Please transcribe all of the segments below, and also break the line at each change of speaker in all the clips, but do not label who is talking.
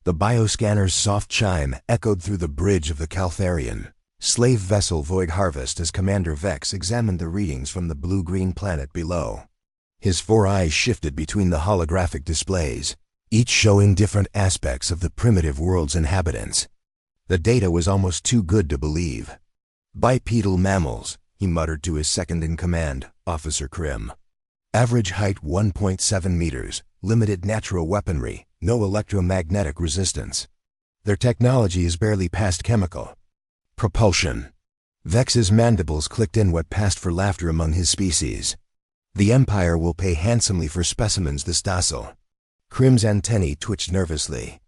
The bioscanner's soft chime echoed through the bridge of the Caltharian slave vessel Void Harvest as Commander Vex examined the readings from the blue-green planet below. His 4 eyes shifted between the holographic displays, each showing different aspects of the primitive world's inhabitants. The data was almost too good to believe. Bipedal mammals, he muttered to his second-in-command, Officer Krim. Average height 1.7 meters, limited natural weaponry, no electromagnetic resistance. Their technology is barely past chemical. Propulsion. Vex's mandibles clicked in what passed for laughter among his species. The Empire will pay handsomely for specimens this docile. Krim's antennae twitched nervously.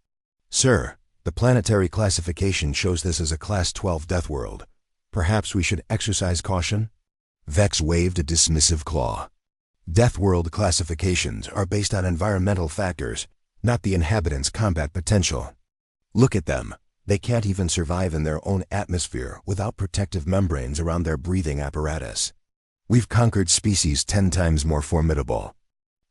Sir, the planetary classification shows this as a Class 12 Deathworld. Perhaps we should exercise caution? Vex waved a dismissive claw. Deathworld classifications are based on environmental factors, not the inhabitants' combat potential. Look at them. They can't even survive in their own atmosphere without protective membranes around their breathing apparatus. We've conquered species 10 times more formidable.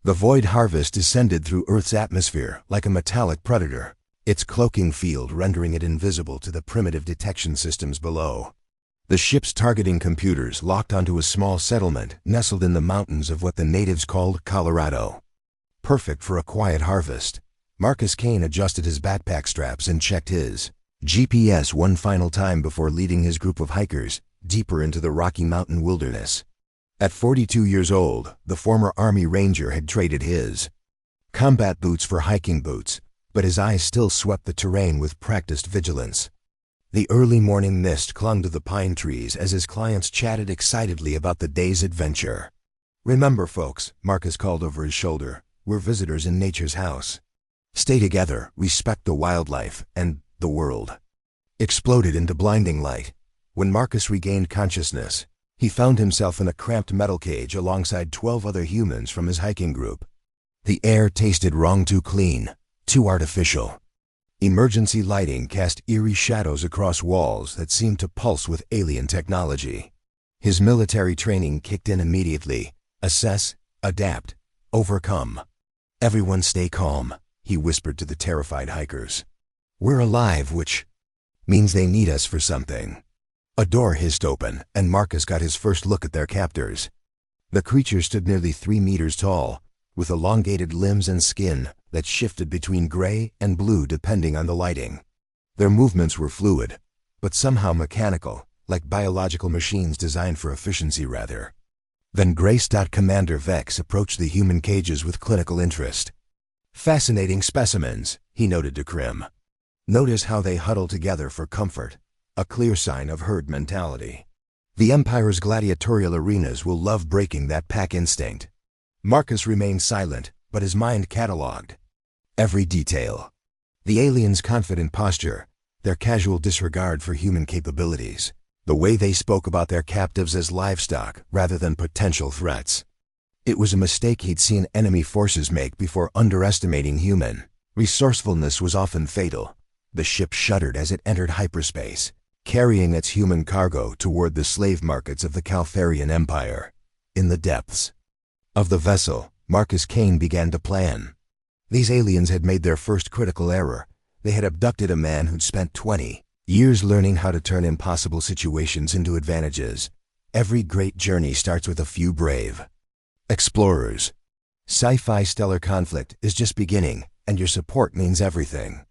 The Void Harvest descended through Earth's atmosphere like a metallic predator, its cloaking field rendering it invisible to the primitive detection systems below. The ship's targeting computers locked onto a small settlement nestled in the mountains of what the natives called Colorado. Perfect for a quiet harvest. Marcus Kane adjusted his backpack straps and checked his GPS one final time before leading his group of hikers deeper into the Rocky Mountain wilderness. At 42 years old, the former Army Ranger had traded his combat boots for hiking boots, but his eyes still swept the terrain with practiced vigilance. The early morning mist clung to the pine trees as his clients chatted excitedly about the day's adventure. Remember, folks, Marcus called over his shoulder, we're visitors in nature's house. Stay together, respect the wildlife, and the world. Exploded into blinding light. When Marcus regained consciousness, he found himself in a cramped metal cage alongside 12 other humans from his hiking group. The air tasted wrong, too clean, too artificial. Emergency lighting cast eerie shadows across walls that seemed to pulse with alien technology. His military training kicked in immediately. Assess, adapt, overcome. Everyone stay calm, he whispered to the terrified hikers. We're alive, which means they need us for something. A door hissed open, and Marcus got his first look at their captors. The creature stood nearly 3 meters tall, with elongated limbs and skin that shifted between gray and blue depending on the lighting. Their movements were fluid, but somehow mechanical, like biological machines designed for efficiency rather. Then Grace. Commander Vex approached the human cages with clinical interest. Fascinating specimens, he noted to Krim. Notice how they huddle together for comfort, a clear sign of herd mentality. The Empire's gladiatorial arenas will love breaking that pack instinct. Marcus remained silent, but his mind catalogued every detail. The aliens' confident posture, their casual disregard for human capabilities, the way they spoke about their captives as livestock rather than potential threats. It was a mistake he'd seen enemy forces make before underestimating human resourcefulness was often fatal. The ship shuddered as it entered hyperspace, carrying its human cargo toward the slave markets of the Caltharian Empire. In the depths of the vessel, Marcus Kane began to plan. These aliens had made their first critical error. They had abducted a man who'd spent 20 years learning how to turn impossible situations into advantages. Every great journey starts with a few brave explorers. Sci-Fi stellar conflict is just beginning, and your support means everything.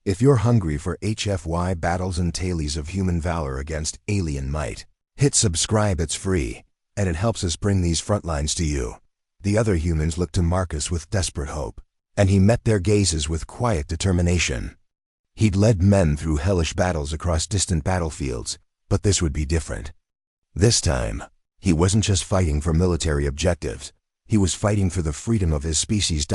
If you're hungry for HFY battles and tales of human valor against alien might, hit subscribe. It's free, and it helps us bring these front lines to you. The other humans looked to Marcus with desperate hope, and he met their gazes with quiet determination. He'd led men through hellish battles across distant battlefields, but this would be different. This time, he wasn't just fighting for military objectives, he was fighting for the freedom of his species.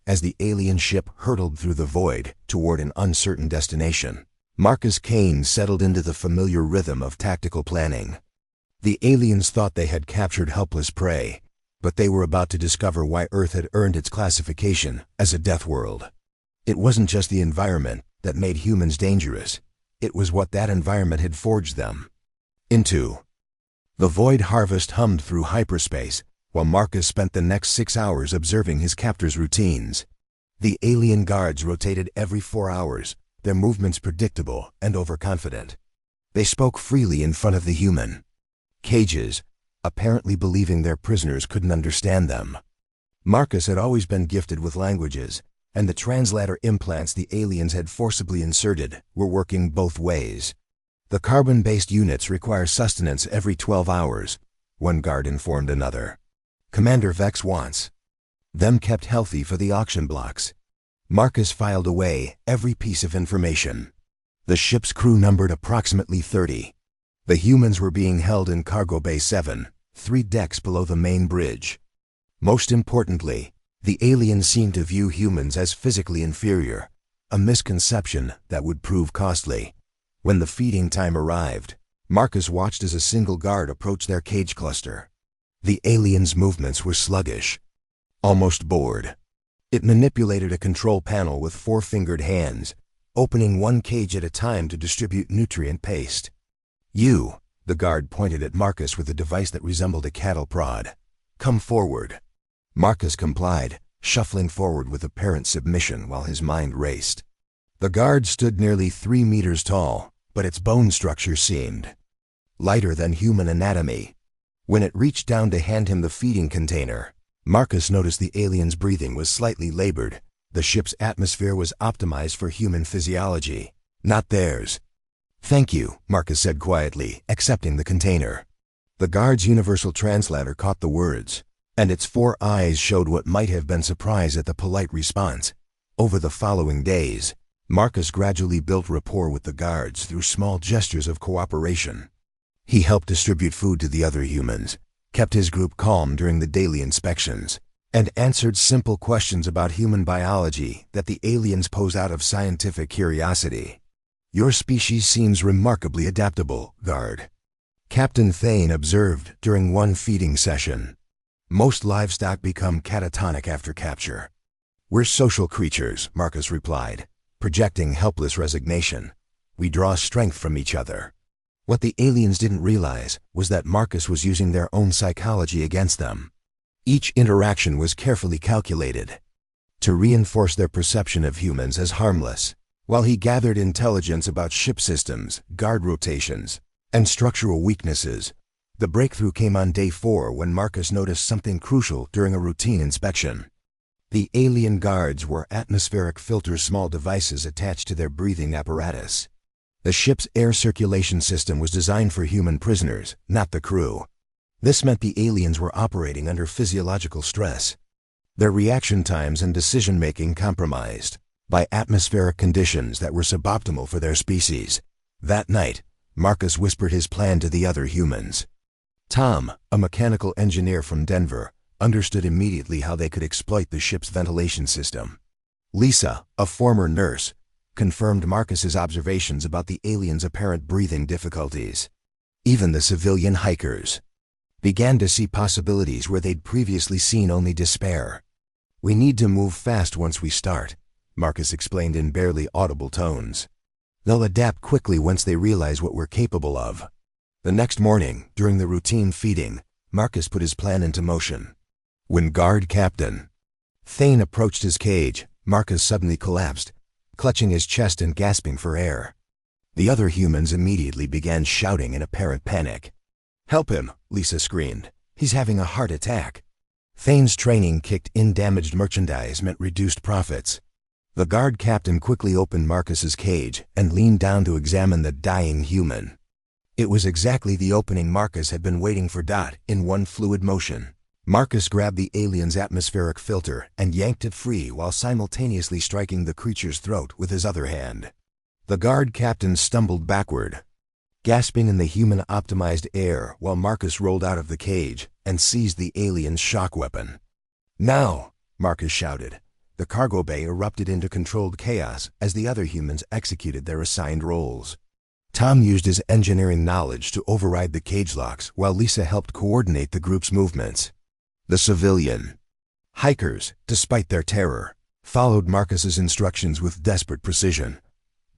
As the alien ship hurtled through the void toward an uncertain destination, Marcus Kane settled into the familiar rhythm of tactical planning. The aliens thought they had captured helpless prey, but they were about to discover why Earth had earned its classification as a death world. It wasn't just the environment that made humans dangerous, it was what that environment had forged them into. The Void Harvest hummed through hyperspace, while Marcus spent the next 6 hours observing his captors' routines. The alien guards rotated every 4 hours, their movements predictable and overconfident. They spoke freely in front of the human cages, apparently believing their prisoners couldn't understand them. Marcus had always been gifted with languages, and the translator implants the aliens had forcibly inserted were working both ways. The carbon-based units require sustenance every 12 hours, one guard informed another. Commander Vex wants them kept healthy for the auction blocks. Marcus filed away every piece of information. The ship's crew numbered approximately 30. The humans were being held in Cargo Bay 7, 3 decks below the main bridge. Most importantly, the aliens seemed to view humans as physically inferior, a misconception that would prove costly. When the feeding time arrived, Marcus watched as a single guard approached their cage cluster. The alien's movements were sluggish, almost bored. It manipulated a control panel with 4-fingered hands, opening one cage at a time to distribute nutrient paste. "You," the guard pointed at Marcus with a device that resembled a cattle prod. "Come forward." Marcus complied, shuffling forward with apparent submission while his mind raced. The guard stood nearly 3 meters tall, but its bone structure seemed lighter than human anatomy. When it reached down to hand him the feeding container, Marcus noticed the alien's breathing was slightly labored. The ship's atmosphere was optimized for human physiology, not theirs. "Thank you," Marcus said quietly, accepting the container. The guard's universal translator caught the words, and its 4 eyes showed what might have been surprise at the polite response. Over the following days, Marcus gradually built rapport with the guards through small gestures of cooperation. He helped distribute food to the other humans, kept his group calm during the daily inspections, and answered simple questions about human biology that the aliens posed out of scientific curiosity. "Your species seems remarkably adaptable, guard," Captain Thane observed during one feeding session. "Most livestock become catatonic after capture." "We're social creatures," Marcus replied, projecting helpless resignation. "We draw strength from each other." What the aliens didn't realize was that Marcus was using their own psychology against them. Each interaction was carefully calculated to reinforce their perception of humans as harmless. While he gathered intelligence about ship systems, guard rotations, and structural weaknesses, the breakthrough came on day 4 when Marcus noticed something crucial during a routine inspection. The alien guards wore atmospheric filter small devices attached to their breathing apparatus. The ship's air circulation system was designed for human prisoners, not the crew. This meant the aliens were operating under physiological stress. Their reaction times and decision-making compromised by atmospheric conditions that were suboptimal for their species. That night, Marcus whispered his plan to the other humans. Tom, a mechanical engineer from Denver, understood immediately how they could exploit the ship's ventilation system. Lisa, a former nurse, confirmed Marcus's observations about the aliens' apparent breathing difficulties. Even the civilian hikers began to see possibilities where they'd previously seen only despair. "We need to move fast once we start," Marcus explained in barely audible tones. "They'll adapt quickly once they realize what we're capable of." The next morning, during the routine feeding, Marcus put his plan into motion. When Guard Captain Thane approached his cage, Marcus suddenly collapsed, clutching his chest and gasping for air. The other humans immediately began shouting in apparent panic. "Help him," Lisa screamed. "He's having a heart attack." Thane's training kicked in. Damaged merchandise meant reduced profits. The guard captain quickly opened Marcus's cage and leaned down to examine the dying human. It was exactly the opening Marcus had been waiting for. In one fluid motion, Marcus grabbed the alien's atmospheric filter and yanked it free while simultaneously striking the creature's throat with his other hand. The guard captain stumbled backward, gasping in the human-optimized air while Marcus rolled out of the cage and seized the alien's shock weapon. "Now!" Marcus shouted. The cargo bay erupted into controlled chaos as the other humans executed their assigned roles. Tom used his engineering knowledge to override the cage locks while Lisa helped coordinate the group's movements. The civilian hikers, despite their terror, followed Marcus's instructions with desperate precision.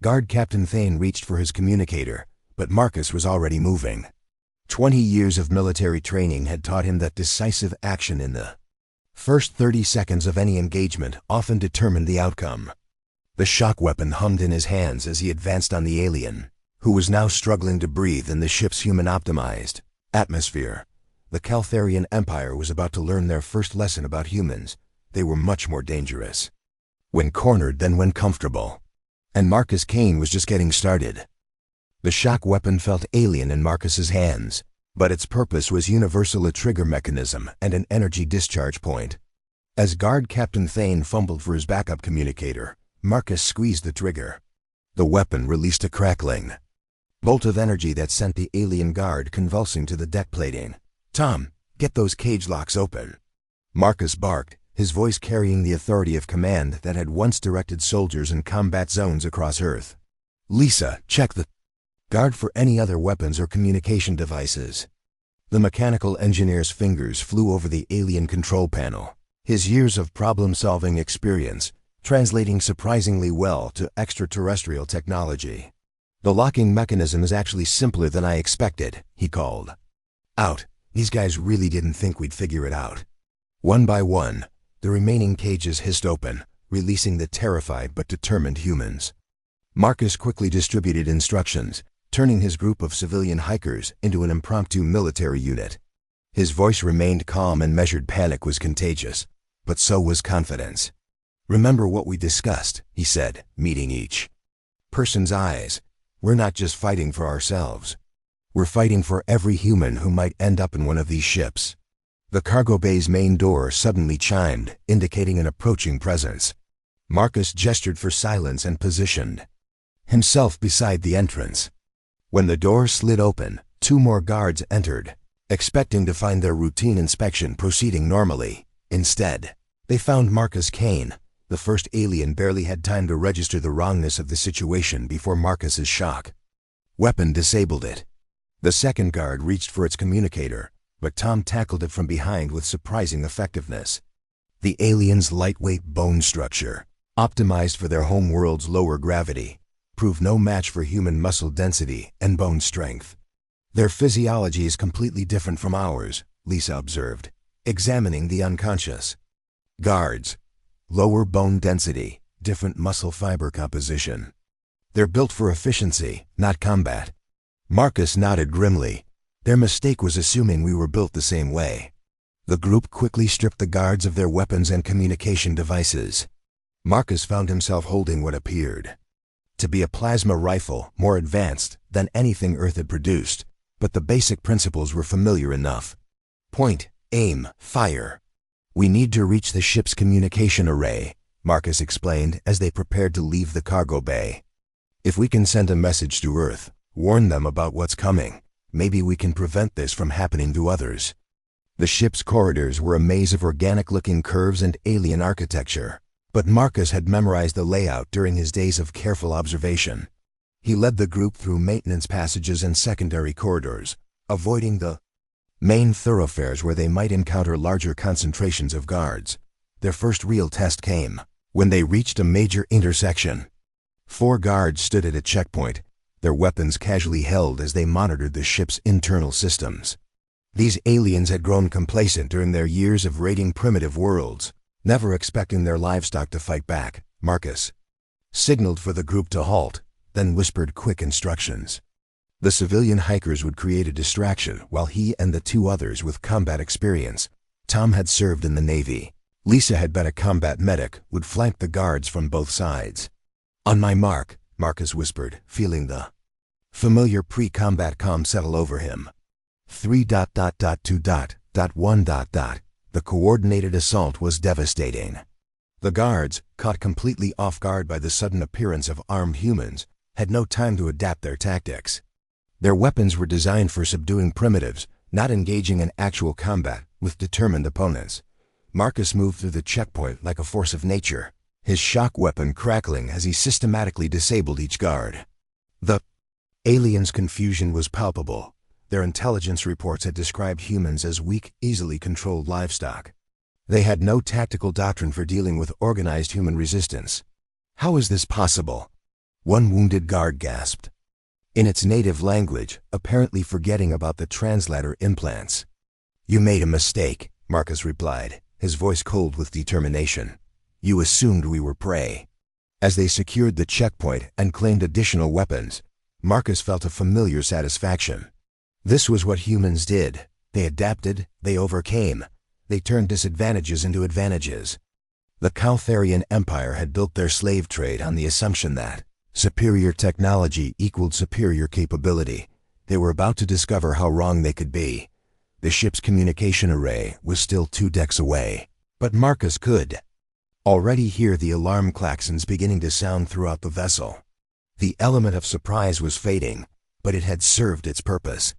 Guard Captain Thane reached for his communicator, but Marcus was already moving. 20 years of military training had taught him that decisive action in the First 30 seconds of any engagement often determined the outcome. The shock weapon hummed in his hands as he advanced on the alien, who was now struggling to breathe in the ship's human-optimized atmosphere. The Caltharian Empire was about to learn their first lesson about humans. They were much more dangerous when cornered than when comfortable. And Marcus Kane was just getting started. The shock weapon felt alien in Marcus's hands, but its purpose was universal: a trigger mechanism and an energy discharge point. As Guard Captain Thane fumbled for his backup communicator, Marcus squeezed the trigger. The weapon released a crackling bolt of energy that sent the alien guard convulsing to the deck plating. "Tom, get those cage locks open," Marcus barked, his voice carrying the authority of command that had once directed soldiers in combat zones across Earth. "Lisa, check the guard for any other weapons or communication devices." The mechanical engineer's fingers flew over the alien control panel, his years of problem-solving experience translating surprisingly well to extraterrestrial technology. "The locking mechanism is actually simpler than I expected," he called out. "These guys really didn't think we'd figure it out." One by one, the remaining cages hissed open, releasing the terrified but determined humans. Marcus quickly distributed instructions, turning his group of civilian hikers into an impromptu military unit. His voice remained calm, and measured panic was contagious, but so was confidence. "Remember what we discussed," he said, meeting each person's eyes. "We're not just fighting for ourselves. We're fighting for every human who might end up in one of these ships." The cargo bay's main door suddenly chimed, indicating an approaching presence. Marcus gestured for silence and positioned himself beside the entrance. When the door slid open, 2 more guards entered, expecting to find their routine inspection proceeding normally. Instead, they found Marcus Kane. The first alien barely had time to register the wrongness of the situation before Marcus's shock weapon disabled it. The second guard reached for its communicator, but Tom tackled it from behind with surprising effectiveness. The alien's lightweight bone structure, optimized for their home world's lower gravity, proved no match for human muscle density and bone strength. "Their physiology is completely different from ours," Lisa observed, examining the unconscious guards. "Lower bone density, different muscle fiber composition. They're built for efficiency, not combat." Marcus nodded grimly. Their mistake was assuming we were built the same way. The group quickly stripped the guards of their weapons and communication devices. Marcus found himself holding what appeared to be a plasma rifle, more advanced than anything Earth had produced, but the basic principles were familiar enough. "Point, aim, fire. We need to reach the ship's communication array," Marcus explained as they prepared to leave the cargo bay. "If we can send a message to Earth, warn them about what's coming, maybe we can prevent this from happening to others." The ship's corridors were a maze of organic-looking curves and alien architecture, but Marcus had memorized the layout during his days of careful observation. He led the group through maintenance passages and secondary corridors, avoiding the main thoroughfares where they might encounter larger concentrations of guards. Their first real test came when they reached a major intersection. 4 guards stood at a checkpoint, their weapons casually held as they monitored the ship's internal systems. These aliens had grown complacent during their years of raiding primitive worlds, never expecting their livestock to fight back. Marcus signaled for the group to halt, then whispered quick instructions. The civilian hikers would create a distraction while he and the 2 others with combat experience, Tom had served in the Navy, Lisa had been a combat medic, would flank the guards from both sides. "On my mark," Marcus whispered, feeling the familiar pre-combat calm settle over him. 3.2.1. The coordinated assault was devastating. The guards, caught completely off guard by the sudden appearance of armed humans, had no time to adapt their tactics. Their weapons were designed for subduing primitives, not engaging in actual combat with determined opponents. Marcus moved through the checkpoint like a force of nature, his shock weapon crackling as he systematically disabled each guard. The aliens' confusion was palpable. Their intelligence reports had described humans as weak, easily controlled livestock. They had no tactical doctrine for dealing with organized human resistance. "How is this possible?" one wounded guard gasped, in its native language, apparently forgetting about the translator implants. "You made a mistake," Marcus replied, his voice cold with determination. "You assumed we were prey." As they secured the checkpoint and claimed additional weapons, Marcus felt a familiar satisfaction. This was what humans did. They adapted, they overcame, they turned disadvantages into advantages. The Caltharian Empire had built their slave trade on the assumption that superior technology equaled superior capability. They were about to discover how wrong they could be. The ship's communication array was still 2 decks away, but Marcus could already hear the alarm klaxons beginning to sound throughout the vessel. The element of surprise was fading, but it had served its purpose.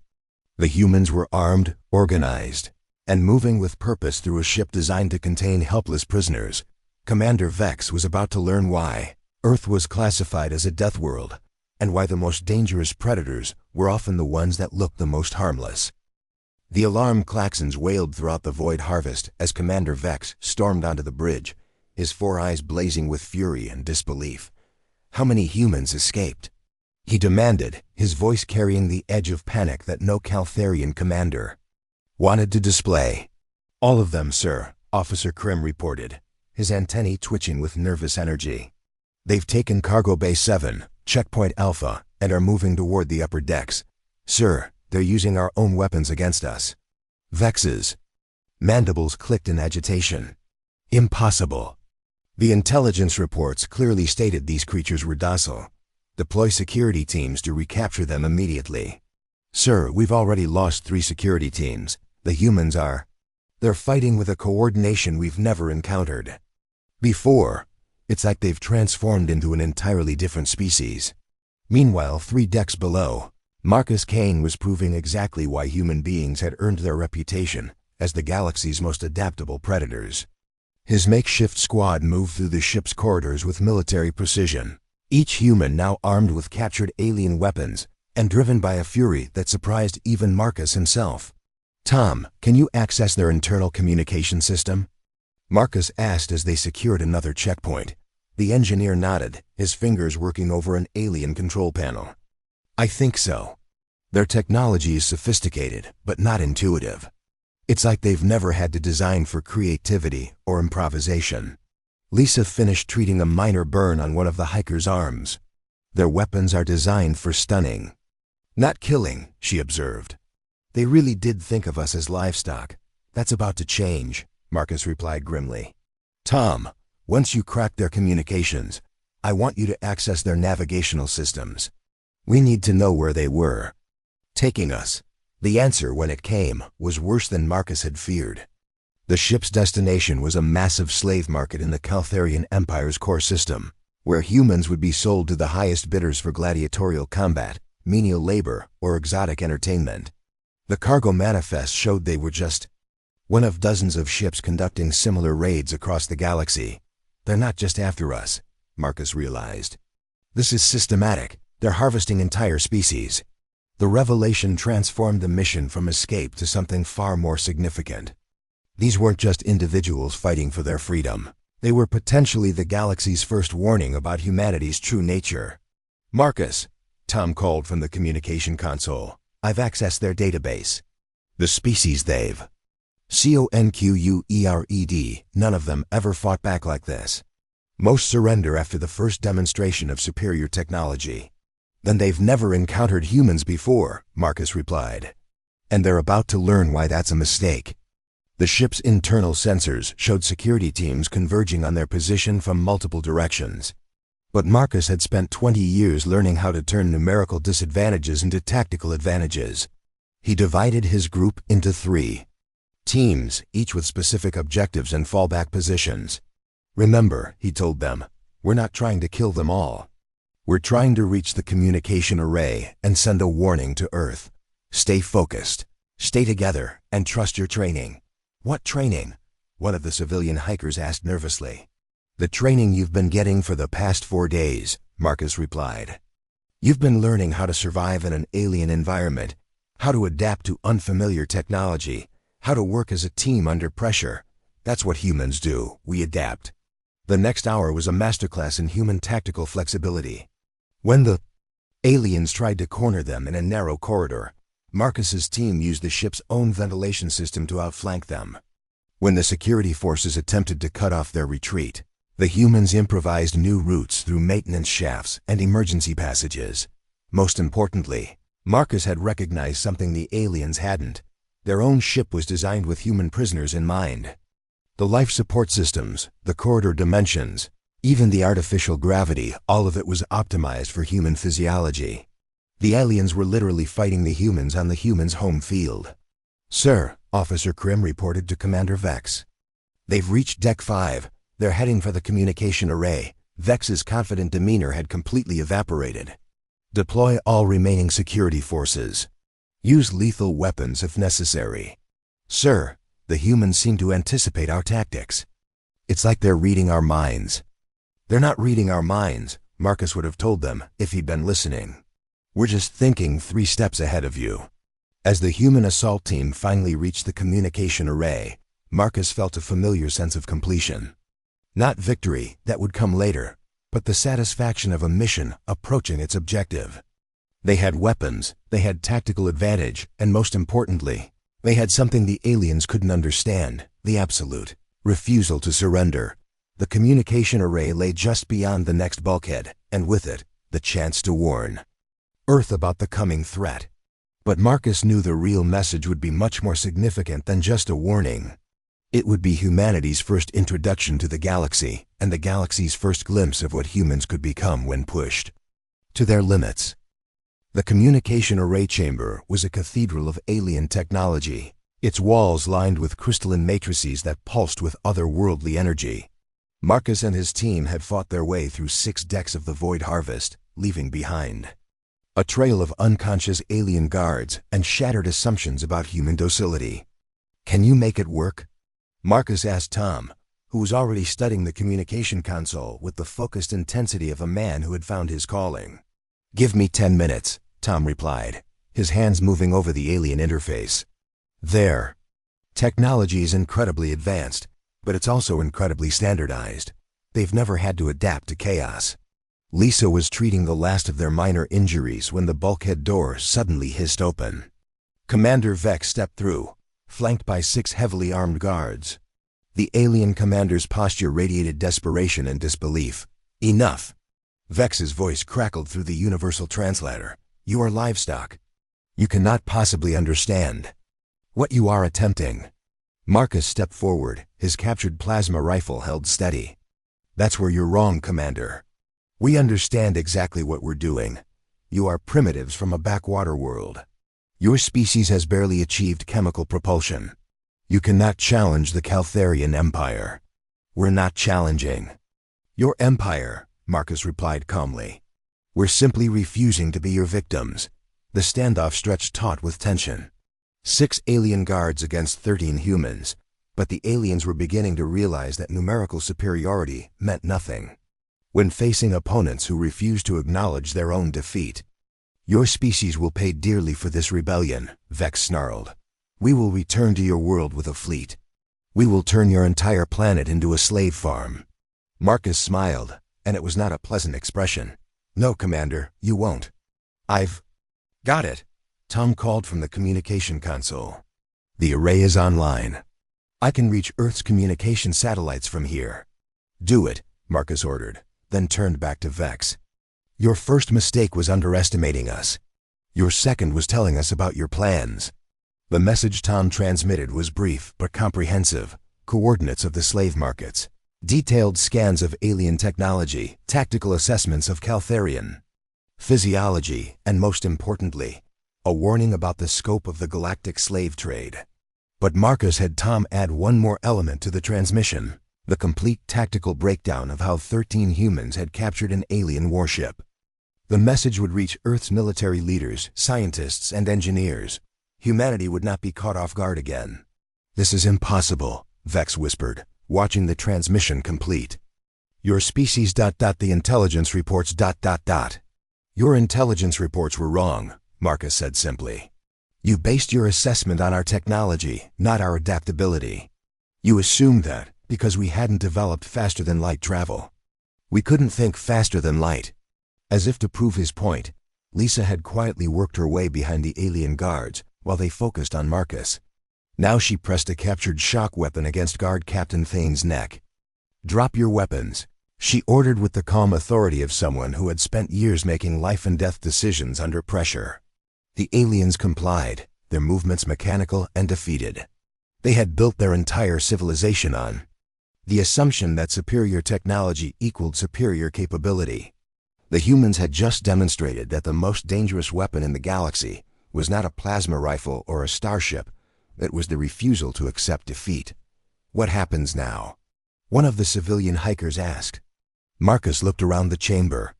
The humans were armed, organized, and moving with purpose through a ship designed to contain helpless prisoners. Commander Vex was about to learn why Earth was classified as a death world, and why the most dangerous predators were often the ones that looked the most harmless. The alarm klaxons wailed throughout the void harvest as Commander Vex stormed onto the bridge, his 4 eyes blazing with fury and disbelief. How many humans escaped? He demanded, his voice carrying the edge of panic that no Caltharian commander wanted to display. "All of them, sir," Officer Krim reported, his antennae twitching with nervous energy. "They've taken Cargo Bay 7, Checkpoint Alpha, and are moving toward the upper decks. Sir, they're using our own weapons against us." Vex's mandibles clicked in agitation. Impossible. The intelligence reports clearly stated these creatures were docile. Deploy security teams to recapture them immediately. "Sir, we've already lost 3 security teams. The humans they're fighting with a coordination we've never encountered before. It's like they've transformed into an entirely different species." Meanwhile, 3 decks below, Marcus Kane was proving exactly why human beings had earned their reputation as the galaxy's most adaptable predators. His makeshift squad moved through the ship's corridors with military precision, each human now armed with captured alien weapons and driven by a fury that surprised even Marcus himself. "Tom, can you access their internal communication system?" Marcus asked as they secured another checkpoint. The engineer nodded, his fingers working over an alien control panel. "I think so. Their technology is sophisticated, but not intuitive. It's like they've never had to design for creativity or improvisation." Lisa finished treating a minor burn on one of the hiker's arms. "Their weapons are designed for stunning, not killing," she observed. "They really did think of us as livestock. That's about to change," Marcus replied grimly. "Tom, once you crack their communications, I want you to access their navigational systems. We need to know where they were taking us." The answer, when it came, was worse than Marcus had feared. The ship's destination was a massive slave market in the Caltharian Empire's core system, where humans would be sold to the highest bidders for gladiatorial combat, menial labor, or exotic entertainment. The cargo manifest showed they were just one of dozens of ships conducting similar raids across the galaxy. "They're not just after us," Marcus realized. "This is systematic. They're harvesting entire species." The revelation transformed the mission from escape to something far more significant. These weren't just individuals fighting for their freedom. They were potentially the galaxy's first warning about humanity's true nature. "Marcus," Tom called from the communication console, "I've accessed their database. The species they've conquered, none of them ever fought back like this. Most surrender after the first demonstration of superior technology." "Then they've never encountered humans before," Marcus replied. "And they're about to learn why that's a mistake." The ship's internal sensors showed security teams converging on their position from multiple directions. But Marcus had spent 20 years learning how to turn numerical disadvantages into tactical advantages. He divided his group into 3 teams, each with specific objectives and fallback positions. "Remember," he told them, "we're not trying to kill them all. We're trying to reach the communication array and send a warning to Earth. Stay focused, stay together, and trust your training." "What training?" one of the civilian hikers asked nervously. "The training you've been getting for the past 4 days," Marcus replied. "You've been learning how to survive in an alien environment, how to adapt to unfamiliar technology, how to work as a team under pressure. That's what humans do. We adapt." The next hour was a masterclass in human tactical flexibility. When the aliens tried to corner them in a narrow corridor, Marcus's team used the ship's own ventilation system to outflank them. When the security forces attempted to cut off their retreat, the humans improvised new routes through maintenance shafts and emergency passages. Most importantly, Marcus had recognized something the aliens hadn't. Their own ship was designed with human prisoners in mind. The life support systems, the corridor dimensions, even the artificial gravity, all of it was optimized for human physiology. The aliens were literally fighting the humans on the humans' home field. "Sir," Officer Krim reported to Commander Vex. "They've reached Deck 5. They're heading for the communication array." Vex's confident demeanor had completely evaporated. "Deploy all remaining security forces. Use lethal weapons if necessary." "Sir, the humans seem to anticipate our tactics. It's like they're reading our minds." "They're not reading our minds," Marcus would have told them if he'd been listening. "We're just thinking 3 steps ahead of you." As the human assault team finally reached the communication array, Marcus felt a familiar sense of completion. Not victory, that would come later, but the satisfaction of a mission approaching its objective. They had weapons, they had tactical advantage, and most importantly, they had something the aliens couldn't understand: the absolute refusal to surrender. The communication array lay just beyond the next bulkhead, and with it, the chance to warn Earth about the coming threat. But Marcus knew the real message would be much more significant than just a warning. It would be humanity's first introduction to the galaxy, and the galaxy's first glimpse of what humans could become when pushed to their limits. The communication array chamber was a cathedral of alien technology, its walls lined with crystalline matrices that pulsed with otherworldly energy. Marcus and his team had fought their way through 6 decks of the Void Harvest, leaving behind a trail of unconscious alien guards and shattered assumptions about human docility. "Can you make it work?" Marcus asked Tom, who was already studying the communication console with the focused intensity of a man who had found his calling. "Give me 10 minutes, Tom replied, his hands moving over the alien interface. "There. Technology is incredibly advanced, but it's also incredibly standardized. They've never had to adapt to chaos." Lisa was treating the last of their minor injuries when the bulkhead door suddenly hissed open. Commander Vex stepped through, flanked by 6 heavily armed guards. The alien commander's posture radiated desperation and disbelief. "Enough!" Vex's voice crackled through the universal translator. "You are livestock. You cannot possibly understand what you are attempting." Marcus stepped forward, his captured plasma rifle held steady. "That's where you're wrong, Commander. We understand exactly what we're doing. You are primitives from a backwater world. Your species has barely achieved chemical propulsion. You cannot challenge the Caltharian Empire." "We're not challenging your empire," Marcus replied calmly. "We're simply refusing to be your victims." The standoff stretched taut with tension. 6 alien guards against 13 humans, but the aliens were beginning to realize that numerical superiority meant nothing when facing opponents who refused to acknowledge their own defeat. "Your species will pay dearly for this rebellion," Vex snarled. "We will return to your world with a fleet. We will turn your entire planet into a slave farm." Marcus smiled, and it was not a pleasant expression. "No, Commander, you won't." "I've got it," Tom called from the communication console. "The array is online. I can reach Earth's communication satellites from here." "Do it," Marcus ordered, then turned back to Vex. "Your first mistake was underestimating us. Your second was telling us about your plans." The message Tom transmitted was brief but comprehensive. Coordinates of the slave markets, detailed scans of alien technology, tactical assessments of Caltharian physiology, and most importantly, a warning about the scope of the galactic slave trade. But Marcus had Tom add one more element to the transmission: the complete tactical breakdown of how 13 humans had captured an alien warship. The message would reach Earth's military leaders, scientists, and engineers. Humanity would not be caught off guard again. "This is impossible," Vex whispered, watching the transmission complete. "Your species ... the intelligence reports ... Your intelligence reports were wrong," Marcus said simply. "You based your assessment on our technology, not our adaptability. You assumed that, because we hadn't developed faster-than-light travel, we couldn't think faster than light." As if to prove his point, Lisa had quietly worked her way behind the alien guards while they focused on Marcus. Now she pressed a captured shock weapon against Guard Captain Thane's neck. "Drop your weapons," she ordered with the calm authority of someone who had spent years making life-and-death decisions under pressure. The aliens complied, their movements mechanical and defeated. They had built their entire civilization on the assumption that superior technology equaled superior capability. The humans had just demonstrated that the most dangerous weapon in the galaxy was not a plasma rifle or a starship. It was the refusal to accept defeat. "What happens now?" one of the civilian hikers asked. Marcus looked around the chamber.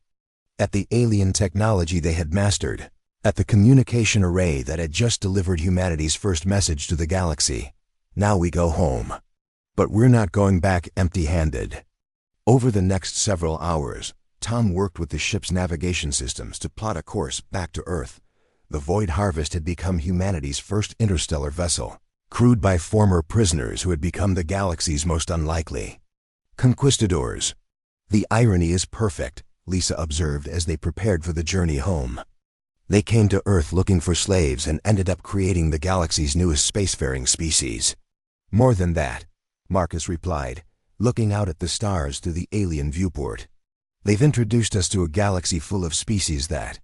At the alien technology they had mastered. At the communication array that had just delivered humanity's first message to the galaxy. "Now we go home. But we're not going back empty-handed." Over the next several hours, Tom worked with the ship's navigation systems to plot a course back to Earth. The Void Harvest had become humanity's first interstellar vessel, crewed by former prisoners who had become the galaxy's most unlikely conquistadors. "The irony is perfect," Lisa observed as they prepared for the journey home. "They came to Earth looking for slaves and ended up creating the galaxy's newest spacefaring species." "More than that," Marcus replied, looking out at the stars through the alien viewport. "They've introduced us to a galaxy full of species that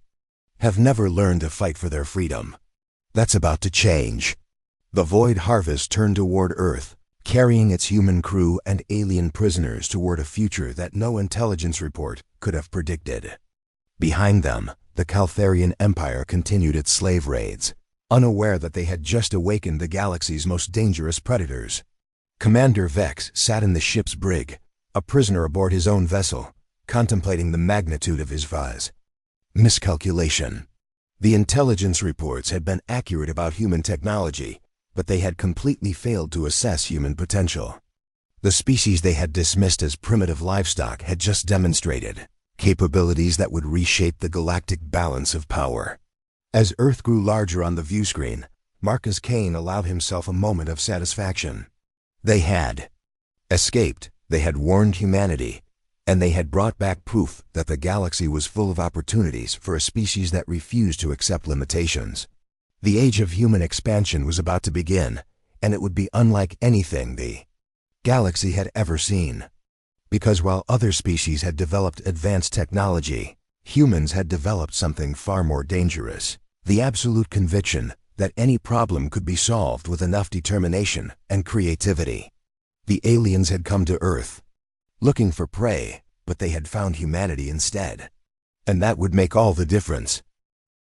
have never learned to fight for their freedom. That's about to change." The Void Harvest turned toward Earth, carrying its human crew and alien prisoners toward a future that no intelligence report could have predicted. Behind them, the Caltharian Empire continued its slave raids, unaware that they had just awakened the galaxy's most dangerous predators. Commander Vex sat in the ship's brig, a prisoner aboard his own vessel, contemplating the magnitude of his vase. Miscalculation. The intelligence reports had been accurate about human technology, but they had completely failed to assess human potential. The species they had dismissed as primitive livestock had just demonstrated capabilities that would reshape the galactic balance of power. As Earth grew larger on the viewscreen, Marcus Kane allowed himself a moment of satisfaction. They had escaped, they had warned humanity, and they had brought back proof that the galaxy was full of opportunities for a species that refused to accept limitations. The age of human expansion was about to begin, and it would be unlike anything the galaxy had ever seen. Because while other species had developed advanced technology, humans had developed something far more dangerous: the absolute conviction that any problem could be solved with enough determination and creativity. The aliens had come to Earth, looking for prey, but they had found humanity instead. And that would make all the difference.